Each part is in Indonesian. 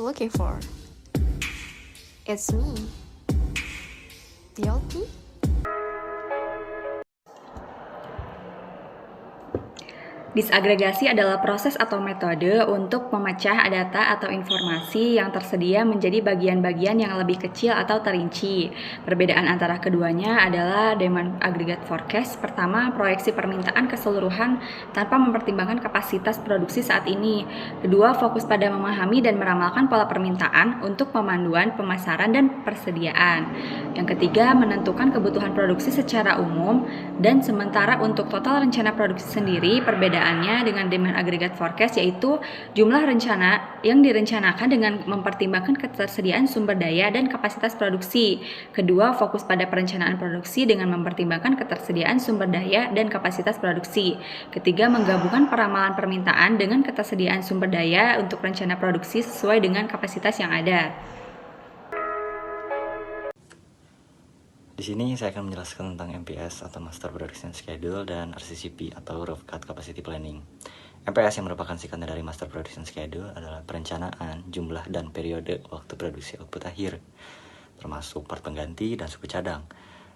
looking for? It's me, DLP. Disagregasi adalah proses atau metode untuk memecah data atau informasi yang tersedia menjadi bagian-bagian yang lebih kecil atau terinci. Perbedaan antara keduanya adalah demand aggregate forecast. Pertama, proyeksi permintaan keseluruhan tanpa mempertimbangkan kapasitas produksi saat ini. Kedua, fokus pada memahami dan meramalkan pola permintaan untuk pemanduan, pemasaran, dan persediaan. Yang ketiga, menentukan kebutuhan produksi secara umum. Dan sementara untuk total rencana produksi sendiri, perbedaannya dengan demand aggregate forecast yaitu jumlah rencana yang direncanakan dengan mempertimbangkan ketersediaan sumber daya dan kapasitas produksi. Kedua, fokus pada perencanaan produksi dengan mempertimbangkan ketersediaan sumber daya dan kapasitas produksi. Ketiga, menggabungkan peramalan permintaan dengan ketersediaan sumber daya untuk rencana produksi sesuai dengan kapasitas yang ada. Di sini saya akan menjelaskan tentang MPS atau Master Production Schedule dan RCCP atau Rough Cut Capacity Planning. MPS yang merupakan singkatan dari Master Production Schedule adalah perencanaan, jumlah, dan periode waktu produksi output akhir, termasuk part pengganti dan suku cadang.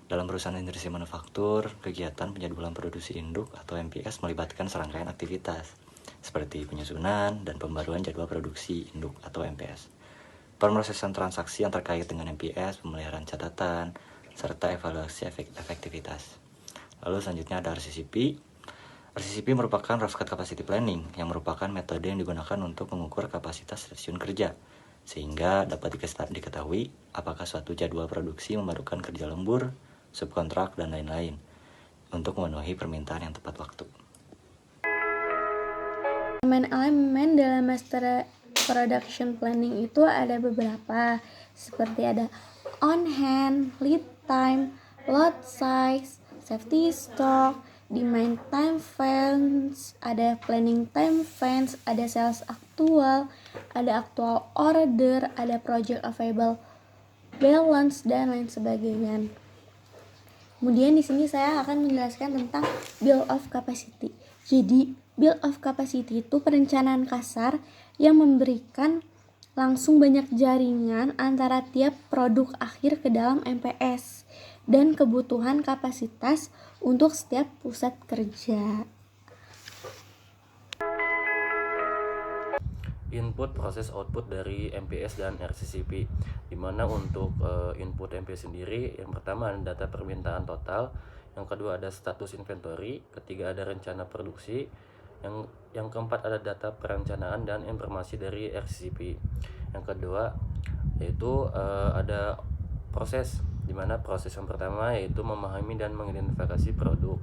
Dalam perusahaan industri manufaktur, kegiatan penjadwalan produksi induk atau MPS melibatkan serangkaian aktivitas, seperti penyusunan dan pembaruan jadwal produksi induk atau MPS. Pemrosesan transaksi yang terkait dengan MPS, pemeliharaan catatan, serta evaluasi efektivitas. Lalu selanjutnya ada RCCP. RCCP merupakan Rough Cut Capacity Planning yang merupakan metode yang digunakan untuk mengukur kapasitas stasiun kerja, sehingga dapat diketahui apakah suatu jadwal produksi memerlukan kerja lembur, subkontrak, dan lain-lain untuk memenuhi permintaan yang tepat waktu. Elemen-elemen dalam Master Production Planning itu ada beberapa, seperti ada on hand, lead time, lot size, safety stock, demand time fence, ada planning time fence, ada sales aktual, ada actual order, ada project available balance, dan lain sebagainya. Kemudian di sini saya akan menjelaskan tentang bill of capacity. Jadi bill of capacity itu perencanaan kasar yang memberikan langsung banyak jaringan antara tiap produk akhir ke dalam MPS dan kebutuhan kapasitas untuk setiap pusat kerja. Input, proses, output dari MPS dan RCCP, di mana untuk input MPS sendiri, yang pertama ada data permintaan total, yang kedua ada status inventory, ketiga ada rencana produksi, yang keempat ada data perencanaan dan informasi dari RCCP. Yang kedua yaitu ada proses, di mana proses yang pertama yaitu memahami dan mengidentifikasi produk.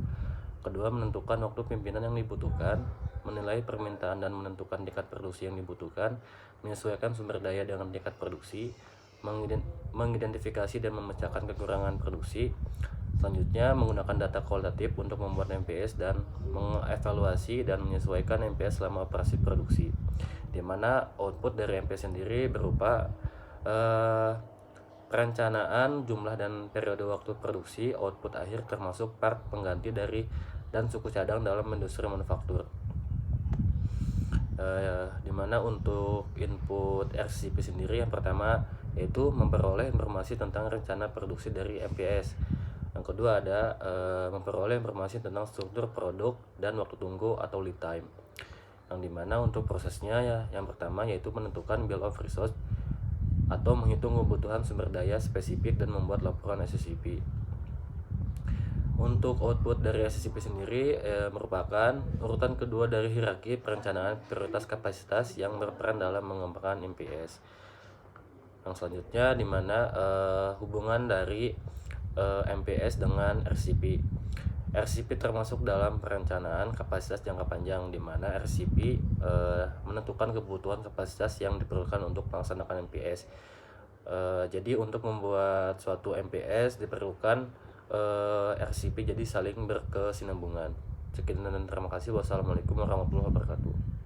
Kedua, menentukan waktu pimpinan yang dibutuhkan, menilai permintaan dan menentukan tingkat produksi yang dibutuhkan, menyesuaikan sumber daya dengan tingkat produksi, mengidentifikasi dan memecahkan kekurangan produksi. Selanjutnya, menggunakan data kualitatif untuk membuat MPS dan mengevaluasi dan menyesuaikan MPS selama operasi produksi, di mana output dari MPS sendiri berupa perencanaan jumlah dan periode waktu produksi, output akhir termasuk part pengganti dari dan suku cadang dalam industri manufaktur. Dimana untuk input RCCP sendiri yang pertama yaitu memperoleh informasi tentang rencana produksi dari MPS. Yang kedua ada memperoleh informasi tentang struktur produk dan waktu tunggu atau lead time. Yang dimana untuk prosesnya yang pertama yaitu menentukan bill of resource atau menghitung kebutuhan sumber daya spesifik dan membuat laporan SCCP. Untuk output dari SCCP sendiri merupakan urutan kedua dari hierarki perencanaan prioritas kapasitas yang berperan dalam mengembangkan MPS. Yang selanjutnya di mana hubungan dari MPS dengan RCCP. RCCP termasuk dalam perencanaan kapasitas jangka panjang, di mana RCCP menentukan kebutuhan kapasitas yang diperlukan untuk melaksanakan MPS. Jadi untuk membuat suatu MPS diperlukan RCCP, jadi saling berkesinambungan. Sekian dan terima kasih. Wassalamualaikum warahmatullahi wabarakatuh.